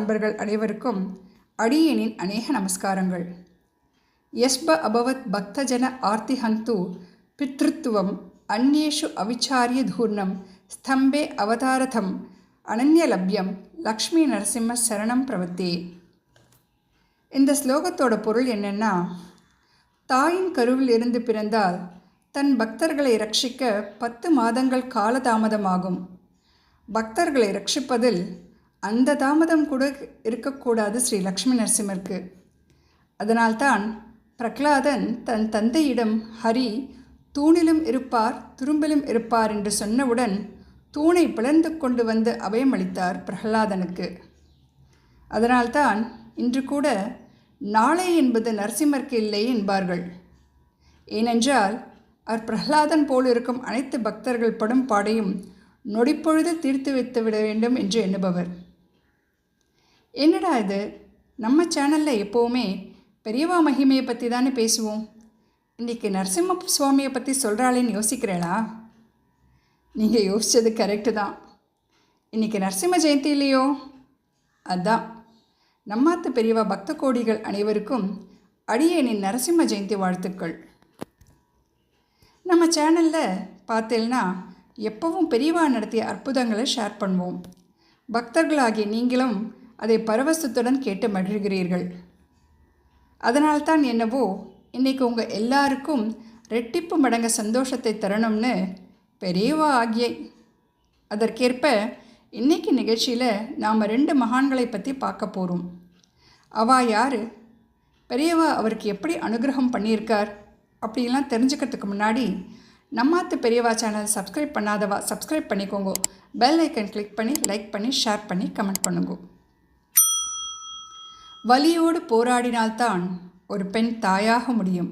அன்பர்கள் அனைவருக்கும் அடியேனின் அநேக நமஸ்காரங்கள். யஸ்ப அபவத் பக்தஜன ஆர்த்திஹந்து பித்ருத்துவம் அந்யேஷு அவிச்சாரிய தூர்ணம் ஸ்தம்பே அவதாரதம் அனன்யலப்யம் லக்ஷ்மி நரசிம்ம சரணம் பிரவத்தே. இந்த ஸ்லோகத்தோட பொருள் என்னென்னா, தாயின் கருவில் இருந்து பிறந்தால் தன் பக்தர்களை ரட்சிக்க 10 மாதங்கள் காலதாமதமாகும். பக்தர்களை ரட்சிப்பதில் அந்த தாமதம் கூட இருக்கக்கூடாது ஸ்ரீ லக்ஷ்மி நரசிம்மருக்கு. அதனால்தான் பிரகலாதன் தன் தந்தையிடம் ஹரி தூணிலும் இருப்பார் துரும்பிலும் இருப்பார் என்று சொன்னவுடன் தூணை பிளந்து கொண்டு வந்து அபயமளித்தார் பிரகலாதனுக்கு. அதனால்தான் இன்று கூட நாளை என்பது நரசிம்மருக்கு இல்லை என்பார்கள். ஏனென்றால் அவர் பிரகலாதன் போல் இருக்கும் அனைத்து பக்தர்கள் படும் பாடையும் நொடிப்பொழுது தீர்த்து வைத்து விட வேண்டும் என்று எண்ணுபவர். என்னடா இது, நம்ம சேனலில் எப்போவுமே பெரியவா மகிமையை பற்றி தானே பேசுவோம், இன்றைக்கி நரசிம்ம சுவாமியை பற்றி சொல்கிறாளேன்னு யோசிக்கிறேளா? நீங்கள் யோசித்தது கரெக்டு தான். இன்றைக்கி நரசிம்ம ஜெயந்தி இல்லையோ? அதுதான். நம்மாத்து பெரியவா பக்த கோடிகள் அனைவருக்கும் அடியேனின் நரசிம்ம ஜெயந்தி வாழ்த்துக்கள். நம்ம சேனலில் பார்த்தேன்னா எப்பவும் பெரியவா நடத்திய அற்புதங்களை ஷேர் பண்ணுவோம். பக்தர்களாகிய நீங்களும் அதை பரவசத்துடன் கேட்டு மகிழ்கிறீர்கள். அதனால்தான் என்னவோ இன்றைக்கி உங்கள் எல்லாருக்கும் ரெட்டிப்பு மடங்கு சந்தோஷத்தை தரணும்னு பெரியவா ஆகிய. அதற்கேற்ப இன்றைக்கி நிகழ்ச்சியில் நாம் 2 மகான்களை பற்றி பார்க்க போகிறோம். அவா யார், பெரியவா அவருக்கு எப்படி அனுகிரகம் பண்ணியிருக்கார் அப்படிலாம் தெரிஞ்சுக்கிறதுக்கு முன்னாடி நம்மாத்து பெரியவா சேனல் சப்ஸ்கிரைப் பண்ணாதவா சப்ஸ்கிரைப் பண்ணிக்கோங்க. பெல் ஐக்கன் கிளிக் பண்ணி லைக் பண்ணி ஷேர் பண்ணி கமெண்ட் பண்ணுங்க. வலியோடு போராடினால்தான் ஒரு பெண் தாயாக முடியும்.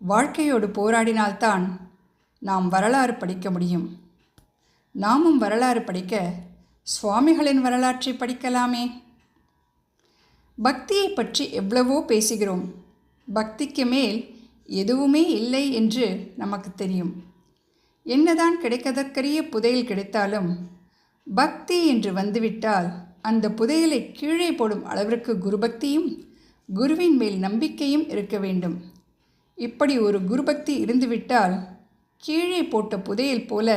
வாழ்க்கையோடு போராடினால்தான் நாம் வரலாறு படிக்க முடியும். நாமும் வரலாறு படிக்க சுவாமிகளின் வரலாற்றை படிக்கலாமே. பக்தியை பற்றி எவ்வளவோ பேசுகிறோம். பக்திக்கு மேல் எதுவுமே இல்லை என்று நமக்கு தெரியும். என்னதான் கிடைக்கதற்கரிய புதையல் கிடைத்தாலும் பக்தி என்று வந்துவிட்டால் அந்த புதையலை கீழே போடும் அளவிற்கு குருபக்தியும் குருவின் மேல் நம்பிக்கையும் இருக்க வேண்டும். இப்படி ஒரு குருபக்தி இருந்துவிட்டால் கீழே போட்ட புதையல் போல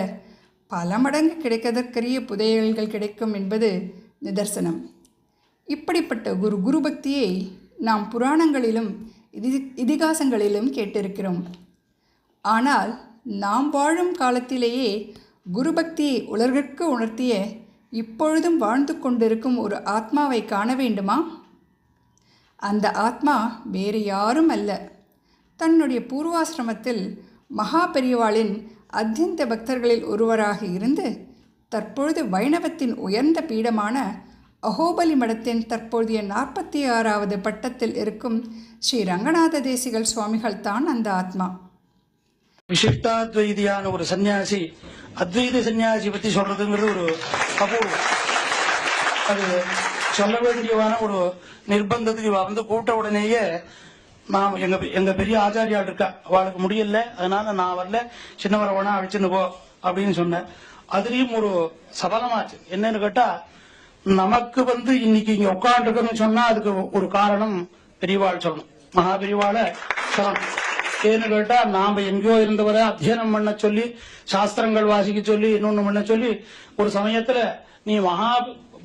பல மடங்கு கிடைக்கதற்கரிய புதையல்கள் கிடைக்கும் என்பது நிதர்சனம். இப்படிப்பட்ட குருபக்தியை நாம் புராணங்களிலும் இதிகாசங்களிலும் கேட்டிருக்கிறோம். ஆனால் நாம் வாழும் காலத்திலேயே குருபக்தியை உலகிற்கு உணர்த்திய இப்பொழுதும் வாழ்ந்து கொண்டிருக்கும் ஒரு ஆத்மாவை காண வேண்டுமா? அந்த ஆத்மா வேறு யாரும் அல்ல, தன்னுடைய பூர்வாசிரமத்தில் மகா பெரியவாளின் அத்தியந்த பக்தர்களில் ஒருவராக இருந்து தற்பொழுது வைணவத்தின் உயர்ந்த பீடமான அஹோபலி மடத்தின் தற்போதைய 46வது பட்டத்தில் இருக்கும் ஸ்ரீ ரங்கநாத தேசிகள் சுவாமிகள் தான் அந்த ஆத்மா. விசிஷ்டாத்வைதியான ஒரு சன்னியாசி அத்வைத சன்னியாசி பற்றி சொல்றதுங்கிறது ஒரு அபூர்வம். அது சொல்ல வேண்டியவான ஒரு நிர்பந்தத்துக்கு வந்து கூட்ட உடனேயே நான் எங்க பெரிய ஆச்சாரியால் இருக்கா, அவளுக்கு முடியல, அதனால நான் வரல, சின்னவரை வேணா அழிச்சுன்னு போ அப்படின்னு சொன்னேன். அதுலயும் ஒரு சபலமாச்சு. என்னன்னு கேட்டா, நமக்கு இன்னைக்கு இங்க உட்காந்துருக்குன்னு சொன்னா அதுக்கு ஒரு காரணம் பெரியவாள் சொல்லணும், மகா பெரியவாளை சொல்லணும். ஏன்னு கேட்டா, நாம எங்கேயோ இருந்தவரை அத்தியனம் பண்ண சொல்லி, சாஸ்திரங்கள் வாசிக்க சொல்லி, இன்னொன்னு பண்ண சொல்லி, ஒரு சமயத்துல நீ மகா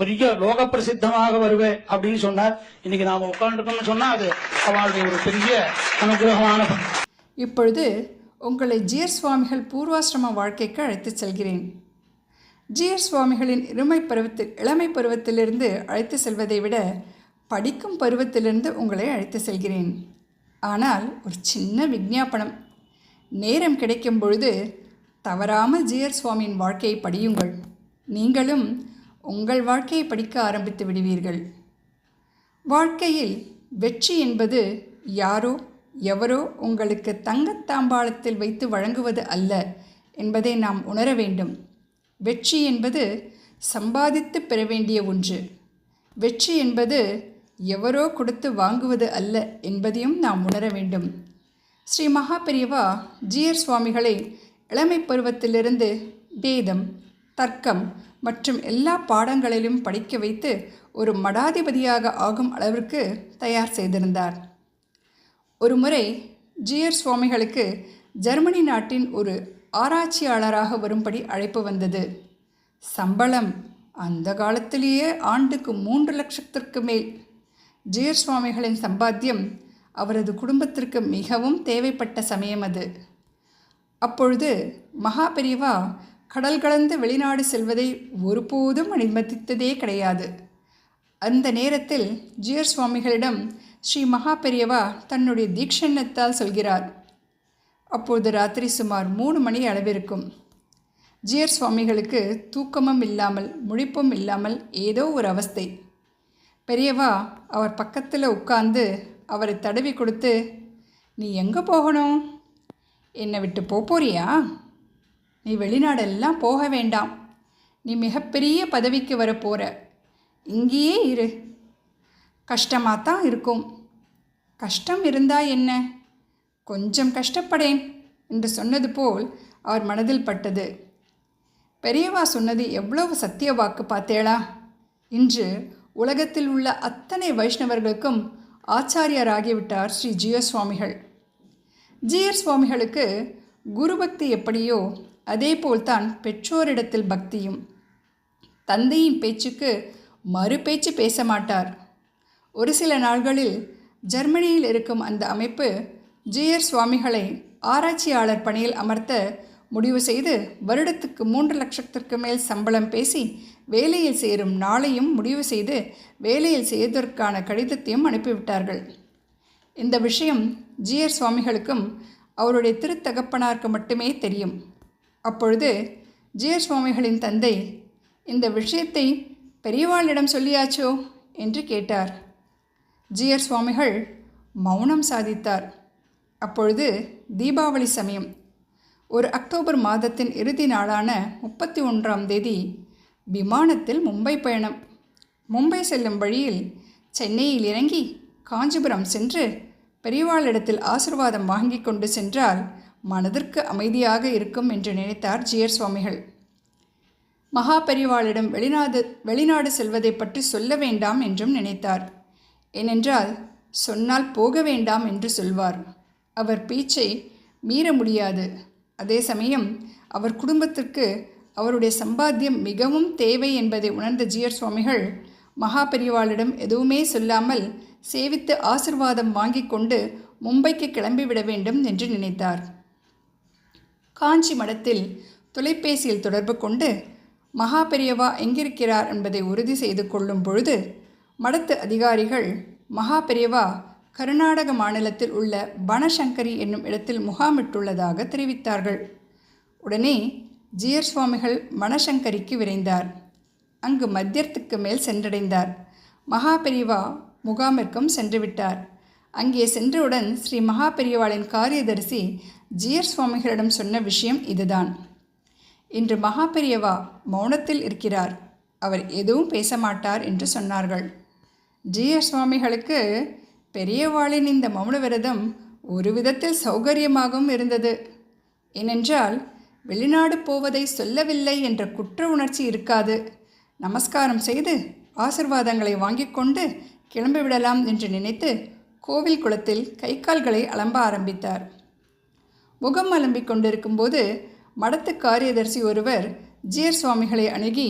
பெரிய லோக பிரசித்தமாக வருவே அப்படின்னு சொன்னார். இன்னைக்கு நாம உட்காந்துருக்கோம்னு சொன்னா அது அவளுடைய ஒரு பெரிய அனுகிரகமான. இப்பொழுது உங்களை ஜிஆர் சுவாமிகள் பூர்வாசிரம வாழ்க்கைக்கு அழைத்து செல்கிறேன். ஜிஆர் சுவாமிகளின் இளமை பருவத்திலிருந்து அழைத்து செல்வதை விட படிக்கும் பருவத்திலிருந்து உங்களை அழைத்து செல்கிறேன். ஆனால் ஒரு சின்ன விஞ்ஞாபனம், நேரம் கிடைக்கும் பொழுது தவறாமல் ஜிஆர் சுவாமியின் வாழ்க்கையை படியுங்கள். நீங்களும் உங்கள் வாழ்க்கையை படிக்க ஆரம்பித்து விடுவீர்கள். வாழ்க்கையில் வெற்றி என்பது யாரோ எவரோ உங்களுக்கு தங்கத்தாம்பாளத்தில் வைத்து வழங்குவது அல்ல என்பதை நாம் உணர வேண்டும். வெற்றி என்பது சம்பாதித்து பெற வேண்டிய ஒன்று. வெற்றி என்பது எவரோ கொடுத்து வாங்குவது அல்ல என்பதையும் நாம் உணர வேண்டும். ஸ்ரீ மகா பெரியவா ஜிஆர் சுவாமிகளை இளமை பருவத்திலிருந்து வேதம், தர்க்கம் மற்றும் எல்லா பாடங்களிலும் படிக்க வைத்து ஒரு மடாதிபதியாக ஆகும் அளவிற்கு தயார் செய்திருந்தார். ஒரு முறை ஜிஆர் சுவாமிகளுக்கு ஜெர்மனி நாட்டின் ஒரு ஆராய்ச்சியாளராக வரும்படி அழைப்பு வந்தது. சம்பளம் அந்த காலத்திலேயே ஆண்டுக்கு 3 லட்சத்திற்கு மேல். ஜிஆர் சுவாமிகளின் சம்பாத்தியம் அவரது குடும்பத்திற்கு மிகவும் தேவைப்பட்ட சமயம் அது. அப்பொழுது மகா பெரியவா கடல் கடந்து வெளிநாடு செல்வதை ஒருபோதும் அனுமதித்ததே கிடையாது. அந்த நேரத்தில் ஜிஆர் சுவாமிகளிடம் ஸ்ரீ மகா பெரியவா தன்னுடைய தீக்ஷணத்தால் சொல்கிறார். அப்பொழுது ராத்திரி சுமார் 3 மணி அளவிருக்கும். ஜிஆர் சுவாமிகளுக்கு தூக்கமும் இல்லாமல் முழிப்பும் இல்லாமல் ஏதோ ஒரு அவஸ்தை. பெரியவா அவர் பக்கத்தில் உட்கார்ந்து அவரை தடவி கொடுத்து, நீ எங்கே போகணும்? என்னை விட்டு போறியா? நீ வெளிநாடெல்லாம் போக வேண்டாம். நீ மிகப்பெரிய பதவிக்கு வரப்போகிற. இங்கேயே இரு. கஷ்டமாக தான் இருக்கும். கஷ்டம் இருந்தா என்ன, கொஞ்சம் கஷ்டப்படேன் என்று சொன்னது போல் அவர் மனதில் பட்டது. பெரியவா சொன்னது எவ்வளவு சத்திய வாக்கு பார்த்தேளா? இன்று உலகத்தில் உள்ள அத்தனை வைஷ்ணவர்களுக்கும் ஆச்சாரியராகிவிட்டார் ஸ்ரீ ஜிஆர் சுவாமிகள். ஜிஆர் சுவாமிகளுக்கு குரு பக்தி எப்படியோ அதே போல்தான் பெற்றோரிடத்தில் பக்தியும். தந்தையின் பேச்சுக்கு மறு பேச்சு பேச மாட்டார். ஒரு சில நாள்களில் ஜெர்மனியில் இருக்கும் அந்த அமைப்பு ஜிஆர் சுவாமிகளை ஆராய்ச்சியாளர் பணியில் அமர்த்த முடிவு செய்து வருடத்துக்கு 3 லட்சத்திற்கு மேல் சம்பளம் பேசி வேலையில் சேரும் நாளையும் முடிவு செய்து வேலையில் செய்வதற்கான கடிதத்தையும் அனுப்பிவிட்டார்கள். இந்த விஷயம் ஜிஆர் சுவாமிகளுக்கும் அவருடைய திருத்தகப்பனாருக்கு மட்டுமே தெரியும். அப்பொழுது ஜிஆர் சுவாமிகளின் தந்தை, இந்த விஷயத்தை பெரியவாளிடம் சொல்லியாச்சோ என்று கேட்டார். ஜிஆர் சுவாமிகள் மௌனம் சாதித்தார். அப்பொழுது தீபாவளி சமயம். ஒரு அக்டோபர் மாதத்தின் இறுதி நாளான 31ஆம் தேதி விமானத்தில் மும்பை பயணம். மும்பை செல்லும் வழியில் சென்னையில் இறங்கி காஞ்சிபுரம் சென்று பெரியவாளிடத்தில் ஆசீர்வாதம் வாங்கி கொண்டு சென்றால் மனதிற்கு அமைதியாக இருக்கும் என்று நினைத்தார் ஜிஆர் சுவாமிகள். மகா பெரியவாளிடம் வெளிநாடு செல்வதை பற்றி சொல்ல வேண்டாம் என்றும் நினைத்தார். ஏனென்றால் சொன்னால் போக வேண்டாம் என்று சொல்வார். அவர் பேச்சை மீற முடியாது. அதே சமயம் அவர் குடும்பத்திற்கு அவருடைய சம்பாத்தியம் மிகவும் தேவை என்பதை உணர்ந்த ஜிஆர் சுவாமிகள் மகா பெரியவாளிடம் எதுவுமே சொல்லாமல் சேவித்து ஆசிர்வாதம் வாங்கி கொண்டு மும்பைக்கு கிளம்பிவிட வேண்டும் என்று நினைத்தார். காஞ்சி மடத்தில் தொலைபேசியில் தொடர்பு கொண்டு மகா பெரியவா எங்கிருக்கிறார் என்பதை உறுதி செய்து கொள்ளும் பொழுது மடத்து அதிகாரிகள் மகா பெரியவா கர்நாடக மாநிலத்தில் உள்ள பனசங்கரி என்னும் இடத்தில் முகாமிட்டுள்ளதாக தெரிவித்தார்கள். உடனே ஜிஆர் சுவாமிகள் பனசங்கரிக்கு விரைந்தார். அங்கு மத்தியத்துக்கு மேல் சென்றடைந்தார். மகா பெரியவா முகாமிற்கும் சென்றுவிட்டார். அங்கே சென்றவுடன் ஸ்ரீ மகா பெரியவாளின் காரியதரிசி ஜிஆர் சுவாமிகளிடம் சொன்ன விஷயம் இதுதான். இன்று மகா பெரியவா மௌனத்தில் இருக்கிறார், அவர் எதுவும் பேச மாட்டார் என்று சொன்னார்கள். ஜிஆர் சுவாமிகளுக்கு பெரியவாளின் இந்த மௌன விரதம் ஒரு விதத்தில் சௌகரியமாகவும் இருந்தது. ஏனென்றால் வெளிநாடு போவதை சொல்லவில்லை என்ற குற்ற உணர்ச்சி இருக்காது. நமஸ்காரம் செய்து ஆசிர்வாதங்களை வாங்கி கொண்டு கிளம்பிவிடலாம் என்று நினைத்து கோவில் குளத்தில் கை கால்களை அலம்ப ஆரம்பித்தார். முகம் அலம்பிக் கொண்டிருக்கும்போது மடத்து காரியதர்சி ஒருவர் ஜிஆர் சுவாமிகளை அணுகி,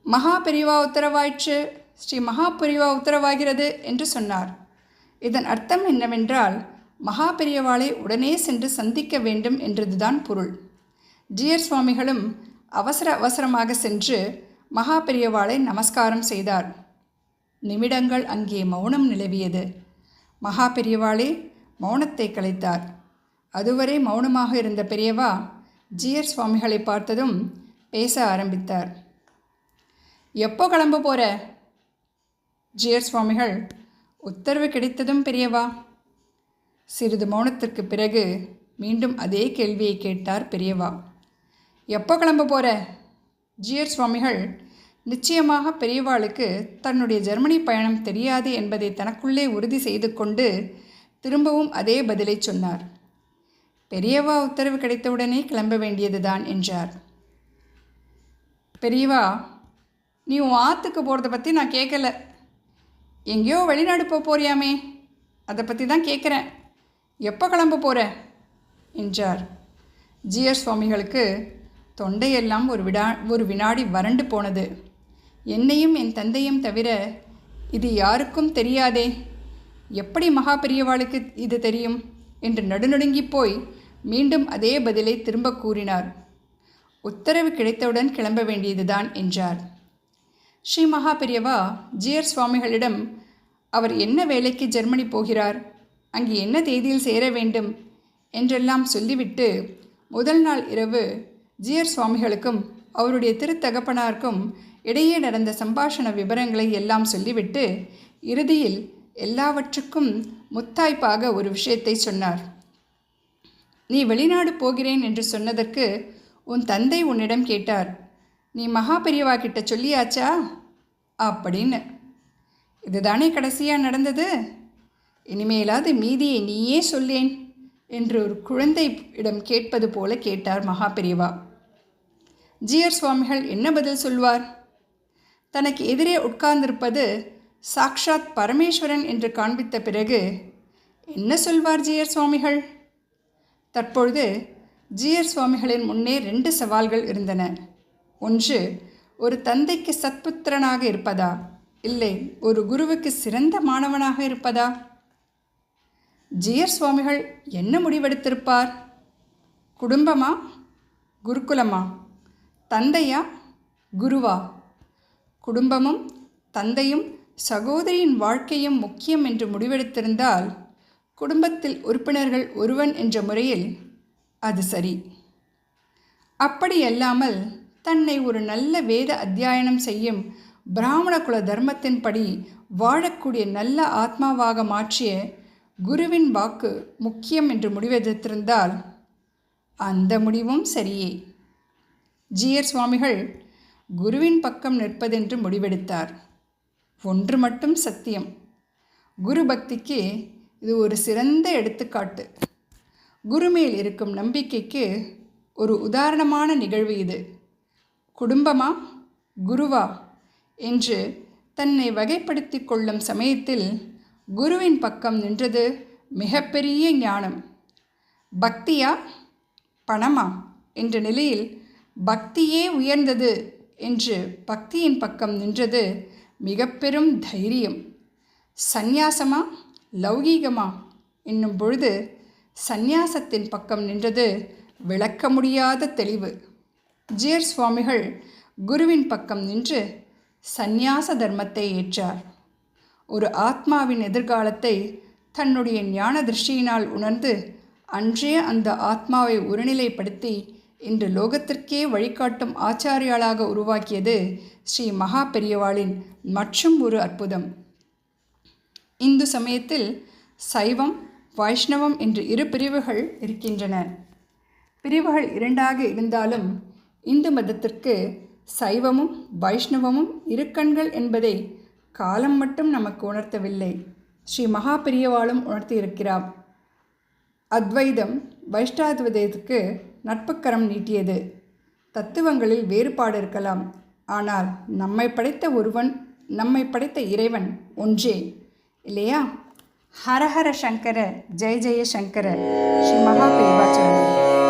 மகா பெரியவா உத்தரவாயிற்று, ஸ்ரீ மகா பெரியவா உத்தரவாகிறது என்று சொன்னார். இதன் அர்த்தம் என்னவென்றால் மகா பெரியவாளை உடனே சென்று சந்திக்க வேண்டும் என்றதுதான் பொருள். ஜிஆர் சுவாமிகளும் அவசரமாக சென்று மகா பெரியவாளை நமஸ்காரம் செய்தார். நிமிடங்கள் அங்கே மௌனம் நிலவியது. மகா பெரியவாளே மௌனத்தை கலைத்தார். அதுவரை மௌனமாக இருந்த பெரியவா ஜிஆர் சுவாமிகளை பார்த்ததும் பேச ஆரம்பித்தார். எப்போ கிளம்ப போகிற? ஜிஆர் சுவாமிகள், உத்தரவு கிடைத்ததும் பெரியவா. சிறிது மௌனத்திற்கு பிறகு மீண்டும் அதே கேள்வியை கேட்டார் பெரியவா. எப்போ கிளம்ப போகிற? ஜிஆர் சுவாமிகள் நிச்சயமாக பெரியவாளுக்கு தன்னுடைய ஜெர்மனி பயணம் தெரியாது என்பதை தனக்குள்ளே உறுதி செய்து கொண்டு திரும்பவும் அதே பதிலை சொன்னார். பெரியவா உத்தரவு கிடைத்தவுடனே கிளம்ப வேண்டியதுதான் என்றார். பெரியவா, நீ உன் ஆற்றுக்கு போகிறத பற்றி நான் கேட்கல. எங்கேயோ வெளிநாடு போறியாமே, அதை பற்றி தான் கேட்குறேன். எப்போ கிளம்ப போகிற என்றார். ஜிஆர் சுவாமிகளுக்கு தொண்டையெல்லாம் ஒரு வினாடி வறண்டு போனது. என்னையும் என் தந்தையும் தவிர இது யாருக்கும் தெரியாதே, எப்படி மகா பெரியவாளுக்கு இது தெரியும் என்று நடுநடுங்கி போய் மீண்டும் அதே பதிலை திரும்ப கூறினார். உத்தரவு கிடைத்தவுடன் கிளம்ப வேண்டியதுதான் என்றார். ஸ்ரீ மகா பெரியவா ஜிஆர் சுவாமிகளிடம் அவர் என்ன வேலைக்கு ஜெர்மனி போகிறார், அங்கு என்ன தேதியில் சேர வேண்டும் என்றெல்லாம் சொல்லிவிட்டு முதல் நாள் இரவு ஜிஆர் சுவாமிகளுக்கும் அவருடைய திருத்தகப்பனாருக்கும் இடையே நடந்த சம்பாஷண விவரங்களை எல்லாம் சொல்லிவிட்டு இறுதியில் எல்லாவற்றுக்கும் முத்தாய்ப்பாக ஒரு விஷயத்தை சொன்னார். நீ வெளிநாடு போகிறேன் என்று சொன்னதற்கு உன் தந்தை உன்னிடம் கேட்டார், நீ மகா பெரியவா கிட்ட சொல்லியாச்சா அப்படின்னு. இதுதானே கடைசியாக நடந்தது, இனிமேலாவது மீதியை நீயே சொல்லேன் என்று ஒரு குழந்தை இடம் கேட்பது போல கேட்டார் மகா பெரியவா. ஜிஆர் சுவாமிகள் என்ன பதில் சொல்வார்? தனக்கு எதிரே உட்கார்ந்திருப்பது சாக்ஷாத் பரமேஸ்வரன் என்று காண்பித்த பிறகு என்ன சொல்வார் ஜிஆர் சுவாமிகள்? தற்பொழுது ஜிஆர் சுவாமிகளின் முன்னே 2 சவால்கள் இருந்தன. ஒன்று, ஒரு தந்தைக்கு சத்புத்திரனாக இருப்பதா, இல்லை ஒரு குருவுக்கு சிறந்த மாணவனாக இருப்பதா? ஜிஆர் சுவாமிகள் என்ன முடிவெடுத்திருப்பார்? குடும்பமா, குருகுலமா, தந்தையா, குருவா? குடும்பமும் தந்தையும் சகோதரியின் வாழ்க்கையும் முக்கியம் என்று முடிவெடுத்திருந்தால் குடும்பத்தில் உறுப்பினர்கள் ஒருவன் என்ற முறையில் அது சரி. அப்படியல்லாமல் தன்னை ஒரு நல்ல வேத அத்தியாயனம் செய்யும் பிராமண குல தர்மத்தின்படி வாழக்கூடிய நல்ல ஆத்மாவாக மாற்றிய குருவின் வாக்கு முக்கியம் என்று முடிவெடுத்திருந்தால் அந்த முடிவும் சரியே. ஜிஆர் சுவாமிகள் குருவின் பக்கம் நிற்பதென்று முடிவெடுத்தார். ஒன்று மட்டும் சத்தியம், குரு பக்திக்கு இது ஒரு சிறந்த எடுத்துக்காட்டு. குரு மேல் இருக்கும் நம்பிக்கைக்கு ஒரு உதாரணமான நிகழ்வு இது. குடும்பமா, குருவா என்று தன்னை வகைப்படுத்தி கொள்ளும் சமயத்தில் குருவின் பக்கம் நின்றது மிகப்பெரிய ஞானம். பக்தியா, பணமா என்ற நிலையில் பக்தியே உயர்ந்தது என்று பக்தியின் பக்கம் நின்றது மிக பெரும் தைரியம். சந்நியாசமா, லௌகீகமா என்னும் பொழுது சந்நியாசத்தின் பக்கம் நின்றது விளக்க முடியாத தெளிவு. ஜிஆர் சுவாமிகள் குருவின் பக்கம் நின்று சந்நியாச தர்மத்தை ஏற்றார். ஒரு ஆத்மாவின் எதிர்காலத்தை தன்னுடைய ஞான திருஷ்டியினால் உணர்ந்து அன்றே அந்த ஆத்மாவை ஒருநிலைப்படுத்தி இன்று லோகத்திற்கே வழிகாட்டும் ஆச்சாரியாளாக உருவாக்கியது ஸ்ரீ மகா பெரியவாளின் மற்றும் ஒரு அற்புதம். இந்து சமயத்தில் சைவம், வைஷ்ணவம் என்று 2 பிரிவுகள் இருக்கின்றன. பிரிவுகள் 2ஆக இருந்தாலும் இந்து மதத்திற்கு சைவமும் வைஷ்ணவமும் 2 கண்கள் என்பதை காலம் மட்டும் நமக்கு உணர்த்தவில்லை, ஸ்ரீ மகா பெரியவாளும் உணர்த்தியிருக்கிறார். அத்வைதம் வைஷ்டாத்வைதத்துக்கு நட்புக்கரம் நீட்டியது. தத்துவங்களில் வேறுபாடு இருக்கலாம், ஆனால் நம்மை படைத்த இறைவன் ஒன்றே இல்லையா? ஹரஹர சங்கர, ஜெய ஜெய சங்கர. ஸ்ரீ மகா பெரியவா சரணம்.